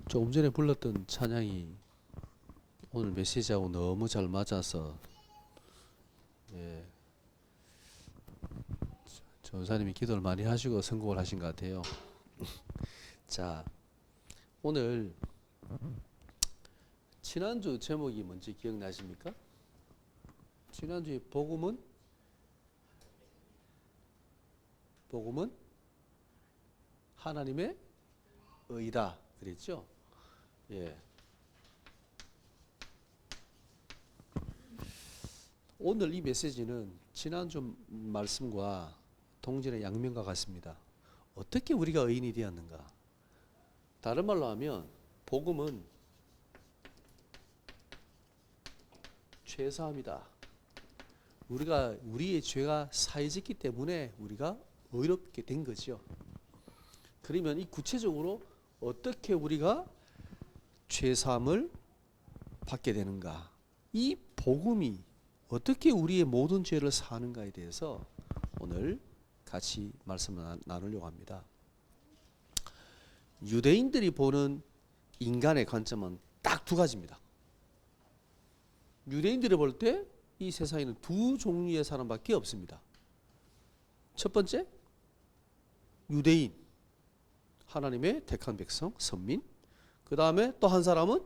조금 전에 불렀던 찬양이 오늘 메시지하고 너무 잘 맞아서 전사님이 기도를 많이 하시고 선곡을 하신 것 같아요. 자, 오늘 지난주 제목이 뭔지 기억나십니까? 지난주에 복음은 하나님의 의다 그랬죠? 예. 오늘 이 메시지는 지난주 말씀과 동전의 양면과 같습니다. 어떻게 우리가 의인이 되었는가? 다른 말로 하면 복음은 죄사함이다. 우리의 죄가 사해졌기 때문에 우리가 의롭게 된 거죠. 그러면 이 구체적으로 어떻게 우리가 죄사함을 받게 되는가? 이 복음이 어떻게 우리의 모든 죄를 사하는가에 대해서 오늘 같이 말씀을 나누려고 합니다. 유대인들이 보는 인간의 관점은 딱 두 가지입니다. 유대인들이 볼 때 이 세상에는 두 종류의 사람밖에 없습니다. 첫 번째, 유대인, 하나님의 택한 백성, 선민. 그 다음에 또 한 사람은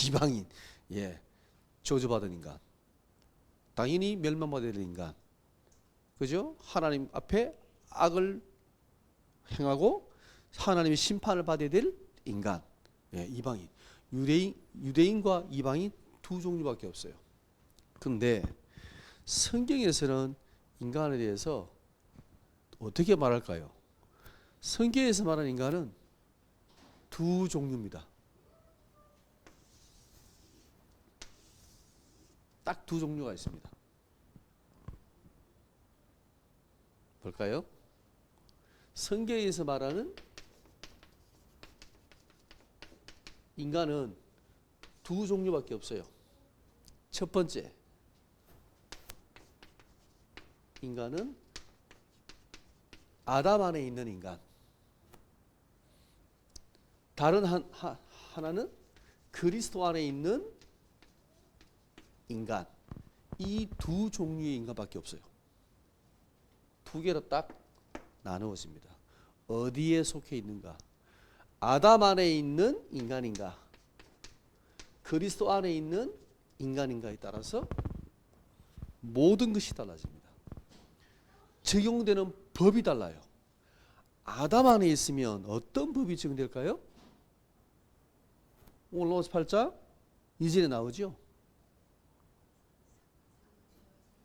이방인, 저주받은 인간. 당연히 멸망받아야 되는 인간. 그죠? 하나님 앞에 악을 행하고 하나님의 심판을 받아야 될 인간. 이방인. 유대인과 이방인 두 종류밖에 없어요. 근데 성경에서는 인간에 대해서 어떻게 말할까요? 성경에서 말하는 인간은 두 종류입니다. 딱 두 종류가 있습니다. 볼까요? 성경에서 말하는 인간은 두 종류밖에 없어요. 첫 번째, 인간은 아담 안에 있는 인간. 다른 하나는 그리스도 안에 있는 인간. 이 두 종류의 인간밖에 없어요. 두 개로 딱 나누어집니다. 어디에 속해 있는가? 아담 안에 있는 인간인가? 그리스도 안에 있는 인간인가에 따라서 모든 것이 달라집니다. 적용되는 법이 달라요. 아담 안에 있으면 어떤 법이 적용될까요? 오늘 로마서 8장 2절에 나오죠.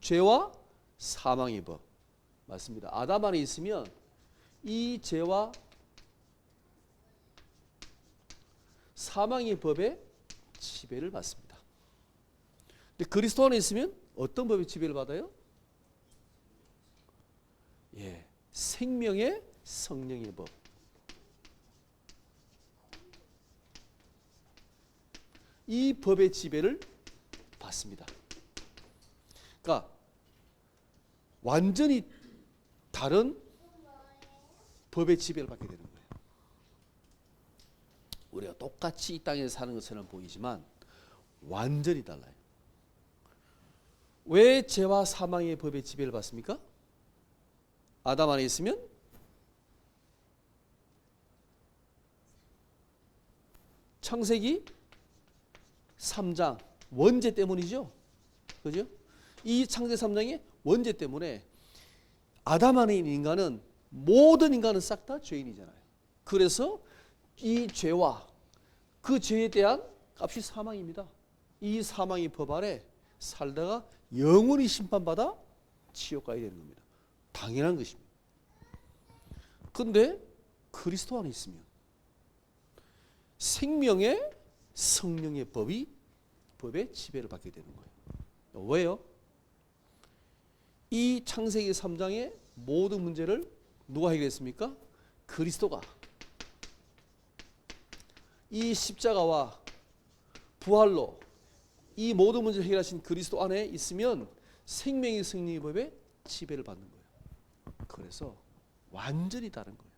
죄와 사망의 법. 맞습니다. 아담 안에 있으면 이 죄와 사망의 법에 지배를 받습니다. 근데 그리스도 안에 있으면 어떤 법의 지배를 받아요? 생명의 성령의 법. 이 법의 지배를 받습니다. 그러니까 완전히 다른 법의 지배를 받게 되는 거예요. 우리가 똑같이 이 땅에서 사는 것처럼 보이지만 완전히 달라요. 왜 죄와 사망의 법의 지배를 받습니까? 아담 안에 있으면 창세기 3장 원죄 때문이죠. 그죠? 이 창세기 3장의 원죄 때문에 아담 안에 있는 인간은 모든 인간은 싹 다 죄인이잖아요. 그래서 이 죄와 그 죄에 대한 값이 사망입니다. 이 사망의 법 아래 살다가 영원히 심판받아 지옥 가야 되는 겁니다. 당연한 것입니다. 그런데 그리스도 안에 있으면 생명의 성령의 법의 지배를 받게 되는 거예요. 왜요? 이 창세기 3장의 모든 문제를 누가 해결했습니까? 그리스도가. 이 십자가와 부활로 이 모든 문제를 해결하신 그리스도 안에 있으면 생명의 성령의 법에 지배를 받는 거예요. 그래서 완전히 다른 거예요.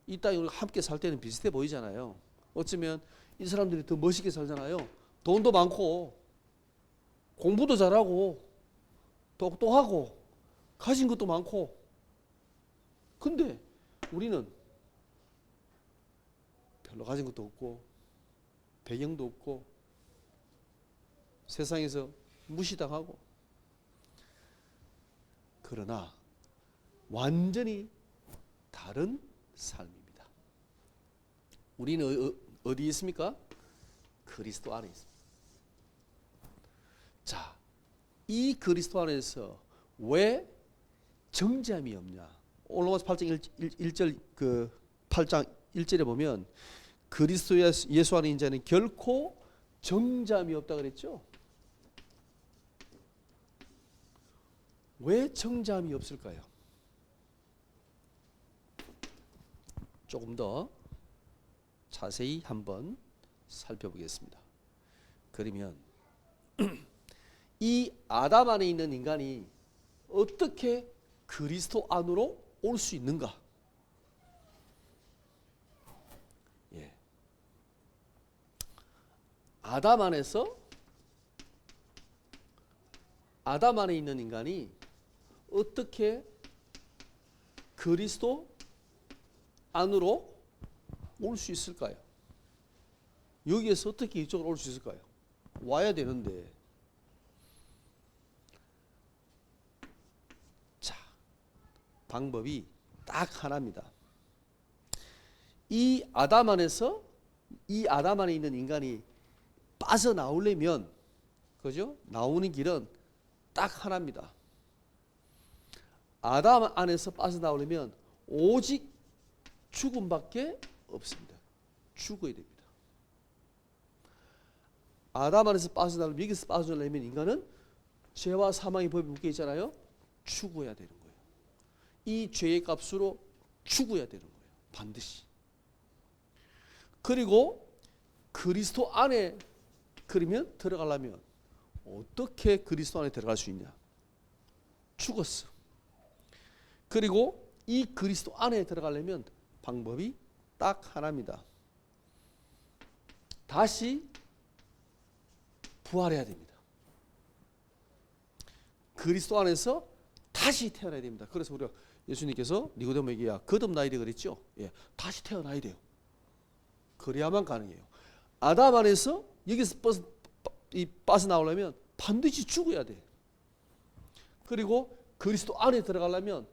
이 땅에 우리가 함께 살 때는 비슷해 보이잖아요. 어쩌면 이 사람들이 더 멋있게 살잖아요. 돈도 많고 공부도 잘하고 똑똑하고 가진 것도 많고. 근데 우리는 별로 가진 것도 없고 배경도 없고 세상에서 무시당하고. 그러나 완전히 다른 삶입니다. 우리는 어디에 있습니까? 그리스도 안에 있습니다. 자, 이 그리스도 안에서 왜 정죄함이 없냐? 로마서 8장 1절 그 8장 1절에 보면 그리스도 예수 안에 있는 자는 결코 정죄함이 없다 그랬죠? 왜 정죄함이 없을까요? 조금 더 자세히 한번 살펴보겠습니다. 그러면 이 아담 안에 있는 인간이 어떻게 그리스도 안으로 올 수 있는가? 예. 아담 안에 있는 인간이 어떻게 그리스도 안으로 올 수 있을까요? 여기에서 어떻게 이쪽으로 올 수 있을까요? 와야 되는데. 자, 방법이 딱 하나입니다. 이 아담 안에 있는 인간이 빠져나오려면, 그죠? 나오는 길은 딱 하나입니다. 아담 안에서 빠져나오려면 오직 죽음밖에 없습니다. 죽어야 됩니다. 아담 안에서 빠져나오려면, 여기서 빠져나오려면 인간은 죄와 사망의 법이 묶여 있잖아요. 죽어야 되는 거예요. 이 죄의 값으로 죽어야 되는 거예요. 반드시. 그리고 그리스도 안에 그러면 들어가려면 어떻게 그리스도 안에 들어갈 수 있냐? 죽었어. 그리고 이 그리스도 안에 들어가려면 방법이 딱 하나입니다. 다시 부활해야 됩니다. 그리스도 안에서 다시 태어나야 됩니다. 그래서 우리가 예수님께서 니고데모에게 야 거듭나야 돼 그랬죠. 예, 다시 태어나야 돼요. 그래야만 가능해요. 아담 안에서 여기서 빠져나오려면 반드시 죽어야 돼. 그리고 그리스도 안에 들어가려면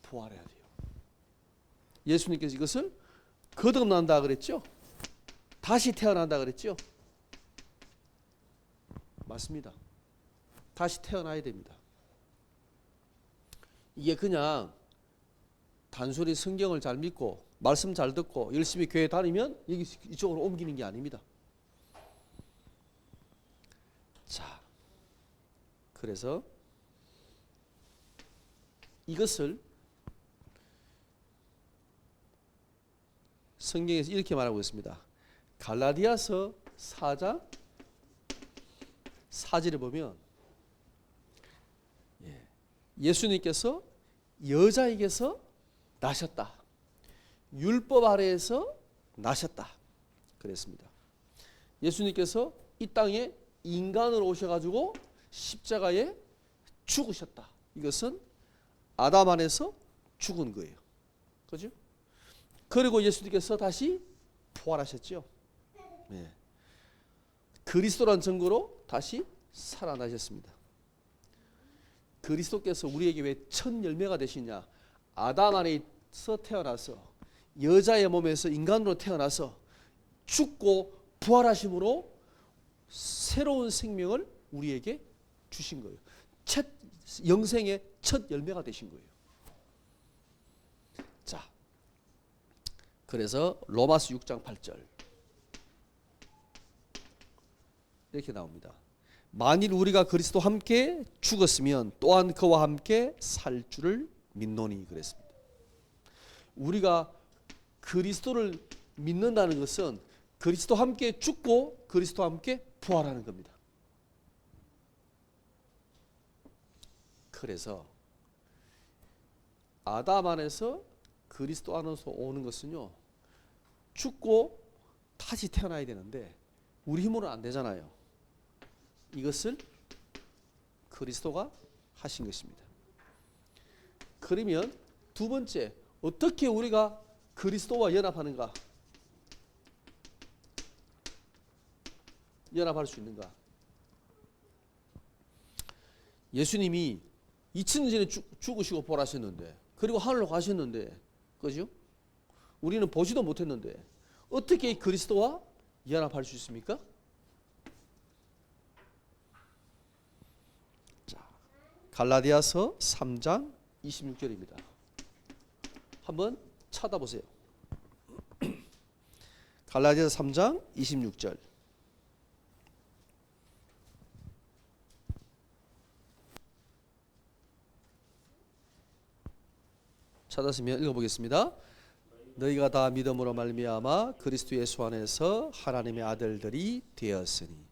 부활해야 돼요. 예수님께서 이것을 거듭난다 그랬죠. 다시 태어난다 그랬죠. 맞습니다. 다시 태어나야 됩니다. 이게 그냥 단순히 성경을 잘 믿고 말씀 잘 듣고 열심히 교회 다니면 여기 이쪽으로 옮기는 게 아닙니다. 자, 그래서 이것을 성경에서 이렇게 말하고 있습니다. 갈라디아서 4장 4절에 보면 예수님께서 여자에게서 나셨다. 율법 아래에서 나셨다. 그랬습니다. 예수님께서 이 땅에 인간으로 오셔가지고 십자가에 죽으셨다. 이것은 아담 안에서 죽은 거예요. 그죠? 그리고 예수님께서 다시 부활하셨죠. 네. 그리스도란 증거로 다시 살아나셨습니다. 그리스도께서 우리에게 왜 첫 열매가 되시냐? 아담 안에서 태어나서 여자의 몸에서 인간으로 태어나서 죽고 부활하심으로 새로운 생명을 우리에게 주신 거예요. 첫 영생의 첫 열매가 되신 거예요. 자, 그래서 로마서 6장 8절 이렇게 나옵니다. 만일 우리가 그리스도 함께 죽었으면 또한 그와 함께 살 줄을 믿노니 그랬습니다. 우리가 그리스도를 믿는다는 것은 그리스도 함께 죽고 그리스도 함께 부활하는 겁니다. 그래서 아담 안에서 그리스도 안에서 오는 것은요, 죽고 다시 태어나야 되는데 우리 힘으로는 안 되잖아요. 이것을 그리스도가 하신 것입니다. 그러면 두 번째, 어떻게 우리가 그리스도와 연합하는가? 연합할 수 있는가? 예수님이 2000년 전에 죽으시고 부활하셨는데, 그리고 하늘로 가셨는데, 그죠? 우리는 보지도 못했는데 어떻게 그리스도와 연합할 수 있습니까? 자, 갈라디아서 3장 26절입니다. 한번 찾아보세요. 갈라디아서 3장 26절. 찾았으면 읽어보겠습니다. 너희가 다 믿음으로 말미암아 그리스도 예수 안에서 하나님의 아들들이 되었으니.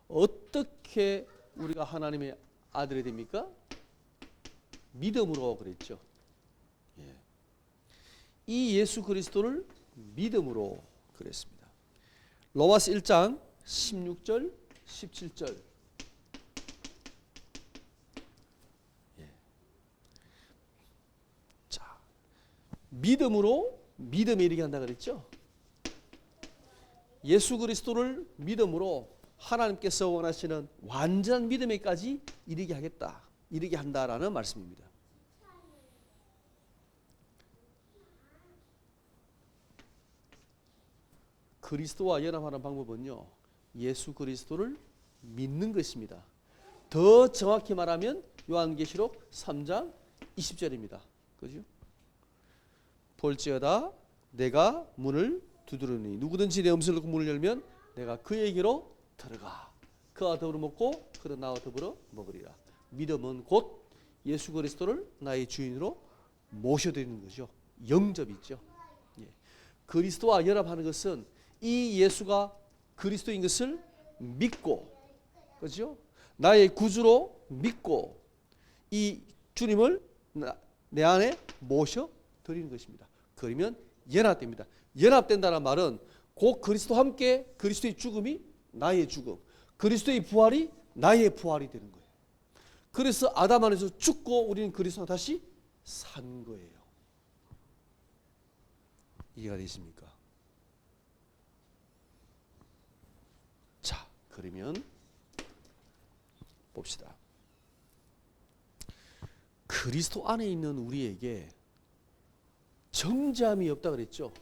어떻게 우리가 하나님의 아들이 됩니까? 믿음으로 그랬죠. 예. 이 예수 그리스도를 믿음으로 그랬습니다. 로마서 1장 16절 17절. 믿음으로 믿음에 이르게 한다 그랬죠. 예수 그리스도를 믿음으로 하나님께서 원하시는 완전한 믿음에까지 이르게 하겠다, 이르게 한다라는 말씀입니다. 그리스도와 연합하는 방법은요, 예수 그리스도를 믿는 것입니다. 더 정확히 말하면 요한계시록 3장 20절입니다. 그죠? 볼지어다 내가 문을 두드리니 누구든지 내 음성을 듣고 문을 열면 내가 그에게로 들어가 그와 더불어 먹고 그는 나와 더불어 먹으리라. 믿음은 곧 예수 그리스도를 나의 주인으로 모셔드리는 거죠. 영접이죠. 예. 그리스도와 연합하는 것은 이 예수가 그리스도인 것을 믿고, 그렇죠? 나의 구주로 믿고 이 주님을 내 안에 모셔 드리는 것입니다. 그러면 연합됩니다. 연합된다는 말은 곧 그리스도와 함께 그리스도의 죽음이 나의 죽음, 그리스도의 부활이 나의 부활이 되는 거예요. 그래서 아담 안에서 죽고 우리는 그리스도와 다시 산 거예요. 이해가 되십니까? 자, 그러면 봅시다. 그리스도 안에 있는 우리에게 정죄함이 없다 그랬죠.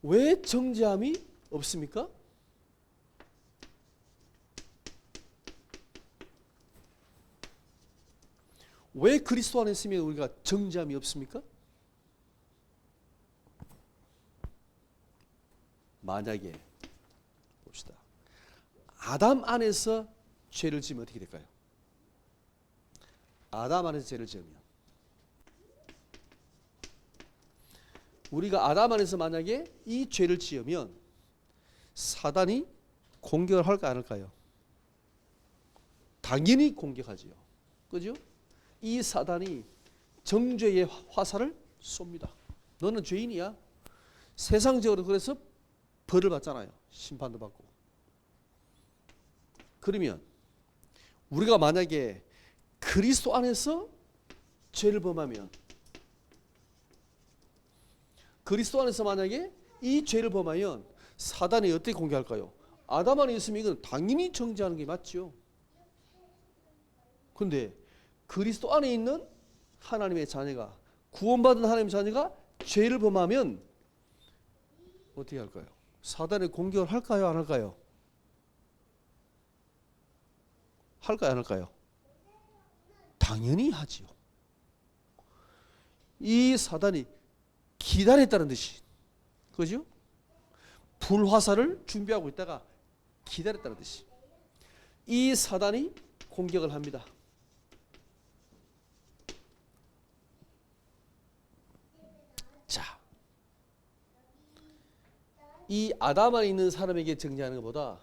왜 정죄함이 없습니까? 왜 그리스도 안에 있으면 우리가 정죄함이 없습니까? 만약에 봅시다. 아담 안에서 죄를 지으면 어떻게 될까요? 아담 안에서 죄를 지으면 우리가 아담 안에서 만약에 이 죄를 지으면 사단이 공격을 할까 안 할까요? 당연히 공격하지요. 그죠? 이 사단이 정죄의 화살을 쏩니다. 너는 죄인이야. 세상적으로 그래서 벌을 받잖아요. 심판도 받고. 그러면 우리가 만약에 그리스도 안에서 죄를 범하면, 그리스도 안에서 만약에 이 죄를 범하면 사단이 어떻게 공격할까요? 아담 안에 있으면 이건 당연히 정죄하는 게 맞죠. 그런데 그리스도 안에 있는 하나님의 자녀가, 구원받은 하나님의 자녀가 죄를 범하면 어떻게 할까요? 사단의 공격을 할까요? 안 할까요? 할까요? 안 할까요? 당연히 하지요. 이 사단이 기다렸다는 듯이, 그죠? 불화살을 준비하고 있다가 기다렸다는 듯이 이 사단이 공격을 합니다. 자, 이 아담 안에 있는 사람에게 정죄하는 것보다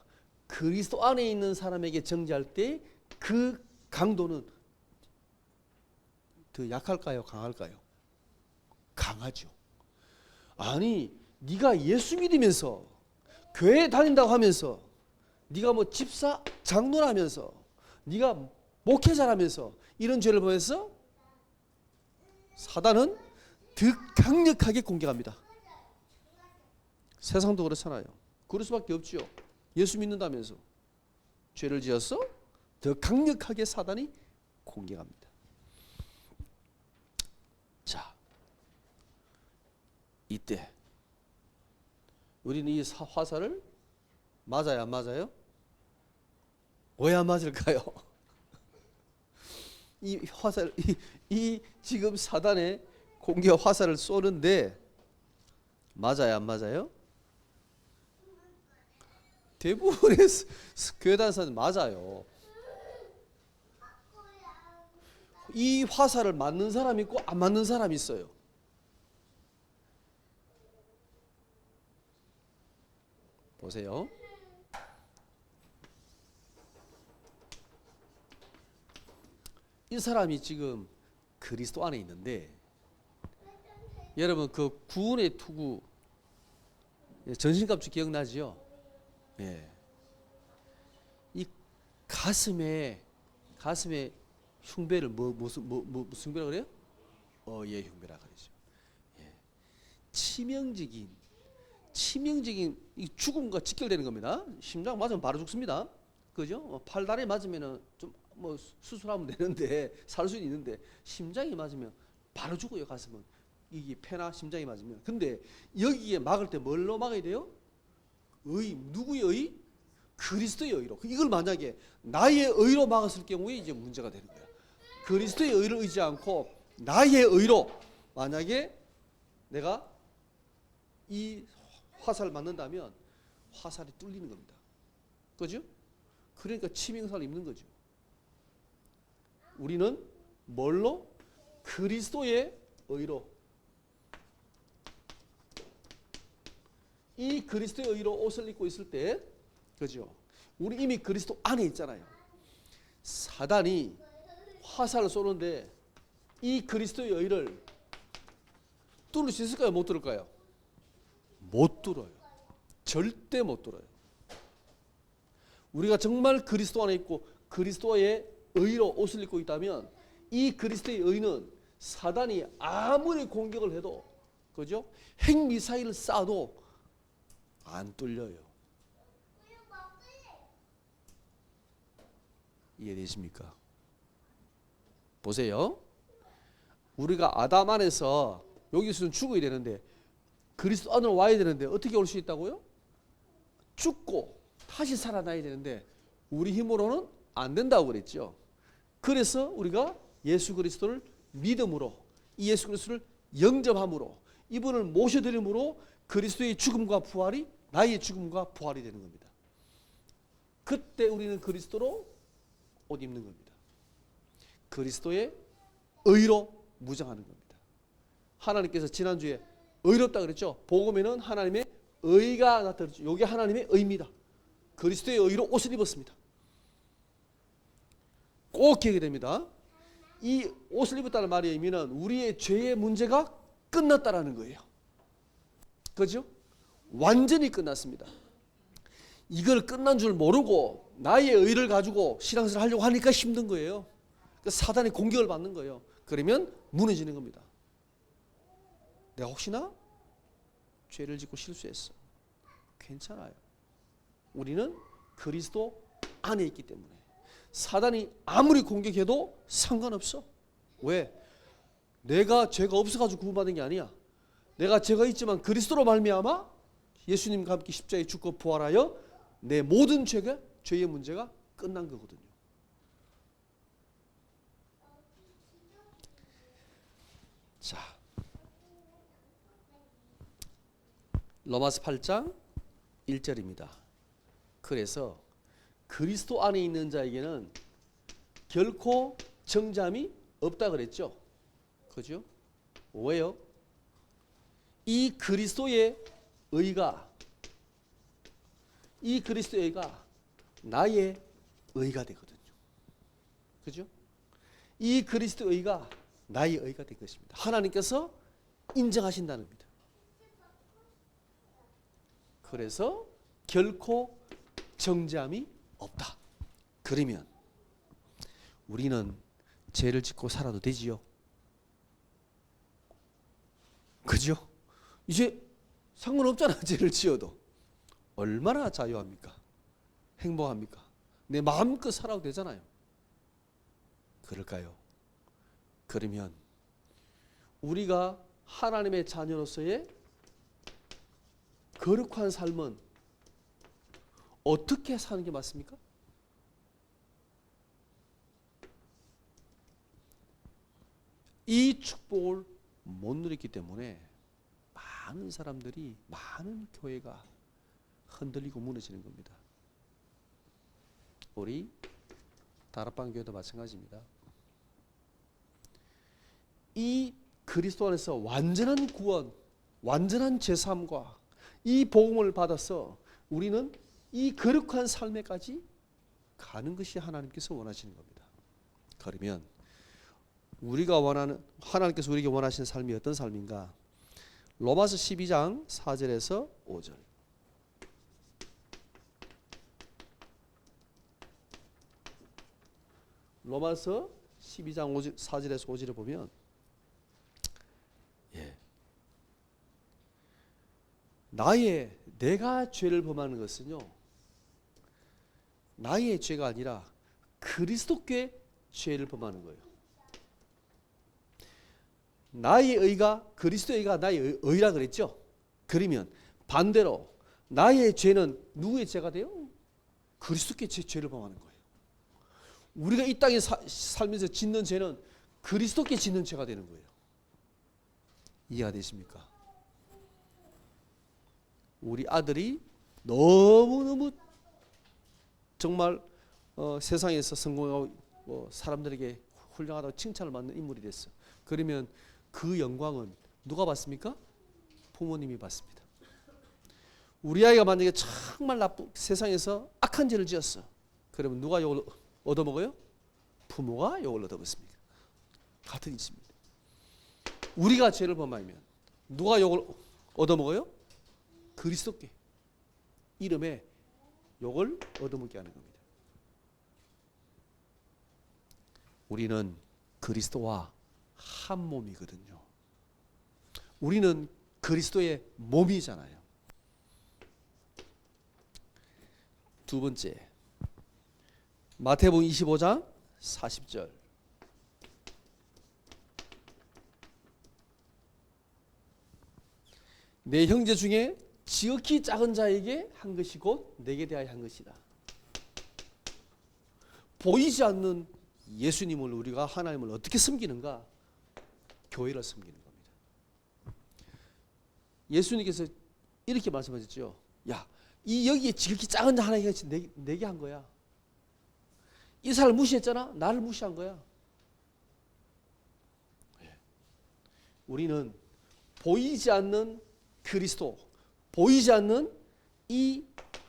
그리스도 안에 있는 사람에게 정죄할 때 그 강도는 더 약할까요? 강할까요? 강하죠. 아니, 네가 예수 믿으면서 교회 다닌다고 하면서 네가 뭐 집사 장로라면서 네가 목회자라면서 이런 죄를 보면서 사단은 더 강력하게 공격합니다. 세상도 그렇잖아요. 그럴 수밖에 없죠. 예수 믿는다면서 죄를 지어서 더 강력하게 사단이 공격합니다. 자, 이때 우리는 이 화살을 맞아야 안 맞아요? 왜 안 맞을까요? 이 화살, 이 지금 사단의 공격 화살을 쏘는데 맞아야 안 맞아요? 대부분의 교회 다니는 맞아요. 이 화살을 맞는 사람이 있고 안 맞는 사람이 있어요. 보세요. 이 사람이 지금 그리스도 안에 있는데, 여러분 그 구원의 투구 전신갑주 기억나지요? 예. 이 가슴에 흉배를 무슨 흉배라 그래요? 예, 흉배라 그러죠. 예. 치명적인 이 죽음과 직결되는 겁니다. 심장 맞으면 바로 죽습니다. 그죠? 팔다리 맞으면은 좀 뭐 수술하면 되는데 살 수 있는데 심장이 맞으면 바로 죽어요. 가슴은 이게 폐나 심장이 맞으면. 근데 여기에 막을 때 뭘로 막아야 돼요? 누구의 의? 그리스도의 의로. 이걸 만약에 나의 의로 막았을 경우에 이제 문제가 되는 거야. 그리스도의 의를 의지 않고 나의 의로 만약에 내가 이 화살을 맞는다면 화살이 뚫리는 겁니다. 그죠? 그러니까 치명상을 입는 거죠. 우리는 뭘로? 그리스도의 의로. 이 그리스도의 의로 옷을 입고 있을 때, 그죠? 우리 이미 그리스도 안에 있잖아요. 사단이 화살을 쏘는데 이 그리스도의 의를 뚫을 수 있을까요? 못 뚫을까요? 못 뚫어요. 절대 못 뚫어요. 우리가 정말 그리스도 안에 있고 그리스도의 의로 옷을 입고 있다면 이 그리스도의 의는 사단이 아무리 공격을 해도, 그죠? 핵미사일을 쏴도 안 뚫려요. 이해되십니까? 보세요. 우리가 아담 안에서 여기서는 죽어야 되는데 그리스도 안으로 와야 되는데 어떻게 올 수 있다고요? 죽고 다시 살아나야 되는데 우리 힘으로는 안 된다고 그랬죠. 그래서 우리가 예수 그리스도를 믿음으로, 이 예수 그리스도를 영접함으로, 이분을 모셔드림으로 그리스도의 죽음과 부활이 나의 죽음과 부활이 되는 겁니다. 그때 우리는 그리스도로 옷 입는 겁니다. 그리스도의 의로 무장하는 겁니다. 하나님께서 지난주에 의롭다 그랬죠. 복음에는 하나님의 의가 나타났죠. 이게 하나님의 의입니다. 그리스도의 의로 옷을 입었습니다. 꼭 기억해야 됩니다. 이 옷을 입었다는 말의 의미는 우리의 죄의 문제가 끝났다라는 거예요. 그죠? 완전히 끝났습니다. 이걸 끝난 줄 모르고 나의 의를 가지고 신앙생활을 하려고 하니까 힘든 거예요. 사단의 공격을 받는 거예요. 그러면 무너지는 겁니다. 내가 혹시나 죄를 짓고 실수했어. 괜찮아요. 우리는 그리스도 안에 있기 때문에 사단이 아무리 공격해도 상관없어. 왜? 내가 죄가 없어가지고 구원받은 게 아니야. 내가 죄가 있지만 그리스도로 말미암아 예수님과 함께 십자가에 죽고 부활하여 내 모든 죄의 문제가 끝난 거거든요. 자, 로마서 8장 1절입니다. 그래서 그리스도 안에 있는 자에게는 결코 정잠이 없다 그랬죠. 그죠? 왜요? 이 그리스도의 의가 나의 의가 되거든요. 그죠? 이 그리스도의 의가 나의 의가 될 것입니다. 하나님께서 인정하신다는 겁니다. 그래서 결코 정죄함이 없다. 그러면 우리는 죄를 짓고 살아도 되지요. 그죠? 이제 상관없잖아. 죄를 지어도. 얼마나 자유합니까? 행복합니까? 내 마음껏 살아도 되잖아요. 그럴까요? 그러면 우리가 하나님의 자녀로서의 거룩한 삶은 어떻게 사는 게 맞습니까? 이 축복을 못 누렸기 때문에 많은 사람들이, 많은 교회가 흔들리고 무너지는 겁니다. 우리 다락방 교회도 마찬가지입니다. 이 그리스도 안에서 완전한 구원, 완전한 죄사함과 이 복음을 받아서 우리는 이 거룩한 삶에까지 가는 것이 하나님께서 원하시는 겁니다. 그러면 우리가 원하는, 하나님께서 우리에게 원하시는 삶이 어떤 삶인가? 로마서 12장 4절에서 5절. 로마서 12장 4절에서 5절에 보면 내가 죄를 범하는 것은요, 나의 죄가 아니라 그리스도께 죄를 범하는 거예요. 나의 의가, 그리스도의 의가 나의 의라 그랬죠. 그러면 반대로 나의 죄는 누구의 죄가 돼요? 그리스도께 죄를 범하는 거예요. 우리가 이 땅에 살면서 짓는 죄는 그리스도께 짓는 죄가 되는 거예요. 이해가 되십니까? 우리 아들이 너무너무 정말 세상에서 성공하고 사람들에게 훌륭하다고 칭찬을 받는 인물이 됐어. 그러면 그 영광은 누가 받습니까? 부모님이 받습니다. 우리 아이가 만약에 정말 세상에서 악한 죄를 지었어. 그러면 누가 욕을 얻어먹어요? 부모가 욕을 얻어먹습니다. 같은 이치입니다. 우리가 죄를 범하면 누가 욕을 얻어먹어요? 그리스도께 이름에 욕을 얻어먹게 하는 겁니다. 우리는 그리스도와 한 몸이거든요. 우리는 그리스도의 몸이잖아요. 두 번째, 마태복음 25장 40절. 내 형제 중에 지극히 작은 자에게 한 것이 곧 내게 대하여 한 것이다. 보이지 않는 예수님을, 우리가 하나님을 어떻게 섬기는가? 교회를 섬기는 겁니다. 예수님께서 이렇게 말씀하셨죠. 야, 이 여기에 지극히 작은 자 하나가 내게 한 거야. 이 사람을 무시했잖아. 나를 무시한 거야. 우리는 보이지 않는 그리스도, 보이지 않는 이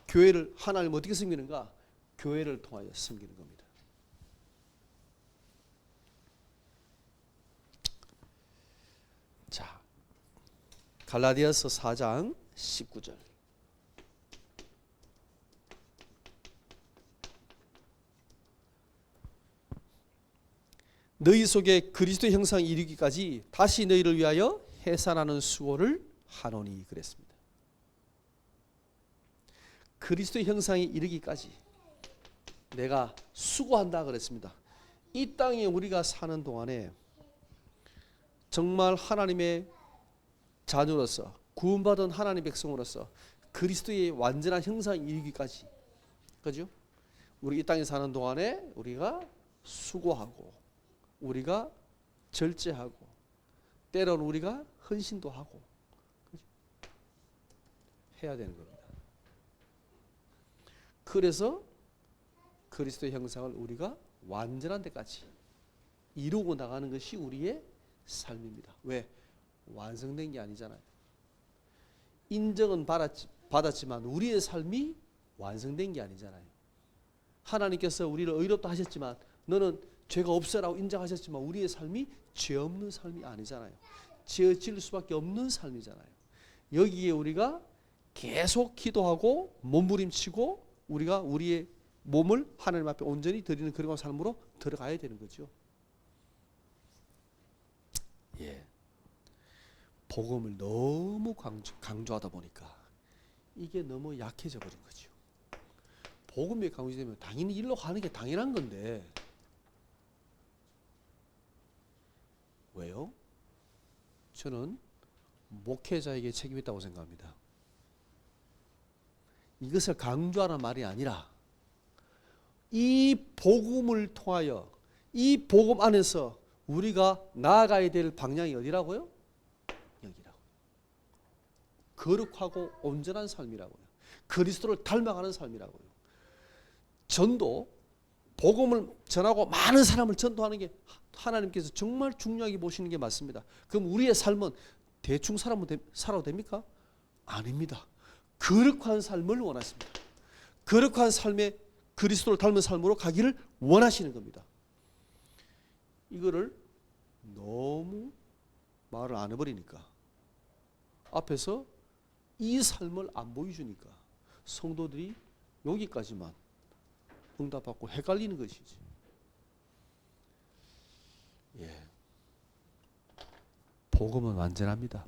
교회를, 하나님을 어떻게 섬기는가? 교회를 통하여 섬기는 겁니다. 자, 갈라디아서 4장 19절. 너희 속에 그리스도 형상에 이르기까지 다시 너희를 위하여 해산하는 수고를 하노니 그랬습니다. 그리스도 형상에 이르기까지 내가 수고한다 그랬습니다. 이 땅에 우리가 사는 동안에 정말 하나님의 자녀로서, 구원받은 하나님의 백성으로서 그리스도의 완전한 형상에 이르기까지, 그죠? 우리 이 땅에 사는 동안에 우리가 수고하고, 우리가 절제하고, 때로는 우리가 헌신도 하고, 그죠? 해야 되는 겁니다. 그래서 그리스도의 형상을 우리가 완전한 데까지 이루고 나가는 것이 우리의 삶입니다. 왜? 완성된 게 아니잖아요. 인정은 받았지만 우리의 삶이 완성된 게 아니잖아요. 하나님께서 우리를 의롭다 하셨지만, 너는 죄가 없어라고 인정하셨지만 우리의 삶이 죄 없는 삶이 아니잖아요. 지어질 수밖에 없는 삶이잖아요. 여기에 우리가 계속 기도하고 몸부림치고 우리가 우리의 몸을 하나님 앞에 온전히 드리는 그런 삶으로 들어가야 되는 거죠. 예. 복음을 너무 강조하다 보니까 이게 너무 약해져 버린 거죠. 복음이 강조되면 당연히 일로 가는 게 당연한 건데 왜요? 저는 목회자에게 책임이 있다고 생각합니다. 이것을 강조하는 말이 아니라 이 복음을 통하여 이 복음 안에서 우리가 나아가야 될 방향이 어디라고요? 여기라고. 거룩하고 온전한 삶이라고요. 그리스도를 닮아가는 삶이라고요. 전도, 복음을 전하고 많은 사람을 전도하는 게 하나님께서 정말 중요하게 보시는 게 맞습니다. 그럼 우리의 삶은 대충 살아도 됩니까? 아닙니다. 거룩한 삶을 원하십니다. 거룩한 삶에 그리스도를 닮은 삶으로 가기를 원하시는 겁니다. 이거를 너무 말을 안 해버리니까 앞에서 이 삶을 안 보여주니까 성도들이 여기까지만 응답받고 헷갈리는 것이지. 예. 복음은 완전합니다.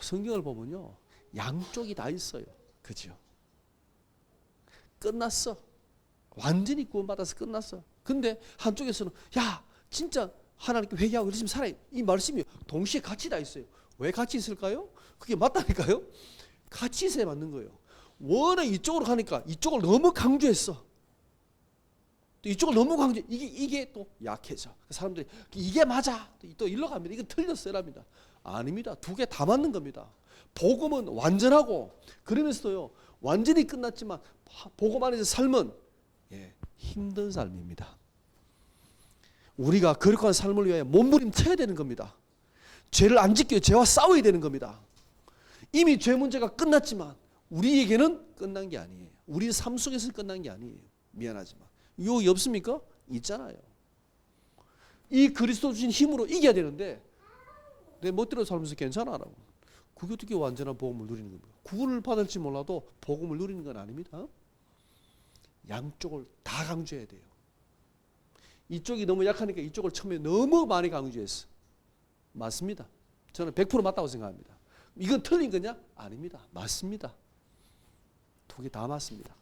성경을 보면요, 양쪽이 다 있어요. 그죠? 끝났어. 완전히 구원받아서 끝났어. 근데 한쪽에서는 야, 진짜 하나님께 회개하고 열심히 살아. 이 말씀이 동시에 같이 다 있어요. 왜 같이 있을까요? 그게 맞다니까요. 같이 있어야 맞는 거예요. 워낙 이쪽으로 가니까 이쪽을 너무 강조했어. 또 이쪽을 너무 강조. 이게 또 약해져. 사람들이 이게 맞아. 또 일로 갑니다. 이거 틀렸어요랍니다. 아닙니다. 두 개 다 맞는 겁니다. 복음은 완전하고 그러면서도요, 완전히 끝났지만 복음 안에서 삶은 힘든 삶입니다. 우리가 거룩한 삶을 위하여 몸부림쳐야 되는 겁니다. 죄를 안 지켜 죄와 싸워야 되는 겁니다. 이미 죄 문제가 끝났지만 우리에게는 끝난 게 아니에요. 우리 삶 속에서 끝난 게 아니에요. 미안하지만 유혹이 없습니까? 있잖아요. 이 그리스도 주신 힘으로 이겨야 되는데 내 멋대로 살면서 괜찮아라고. 그게 어떻게 완전한 복음을 누리는 겁니까? 구원을 받을지 몰라도 복음을 누리는 건 아닙니다. 양쪽을 다 강조해야 돼요. 이쪽이 너무 약하니까 이쪽을 처음에 너무 많이 강조했어. 맞습니다. 저는 100% 맞다고 생각합니다. 이건 틀린 거냐? 아닙니다. 맞습니다. 두 개 다 맞습니다.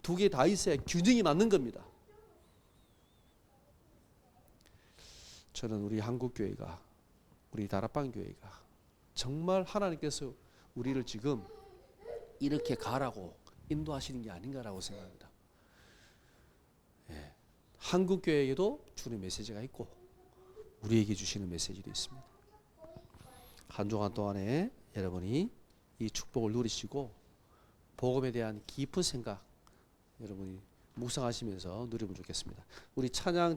두 개 다 있어야 균형이 맞는 겁니다. 저는 우리 한국교회가, 우리 다락방 교회가 정말 하나님께서 우리를 지금 이렇게 가라고 인도하시는 게 아닌가라고 생각합니다. 예. 한국교회에도 주는 메시지가 있고 우리에게 주시는 메시지도 있습니다. 한 주간 동안에 여러분이 이 축복을 누리시고 복음에 대한 깊은 생각 여러분이 묵상하시면서 누리면 좋겠습니다. 우리 찬양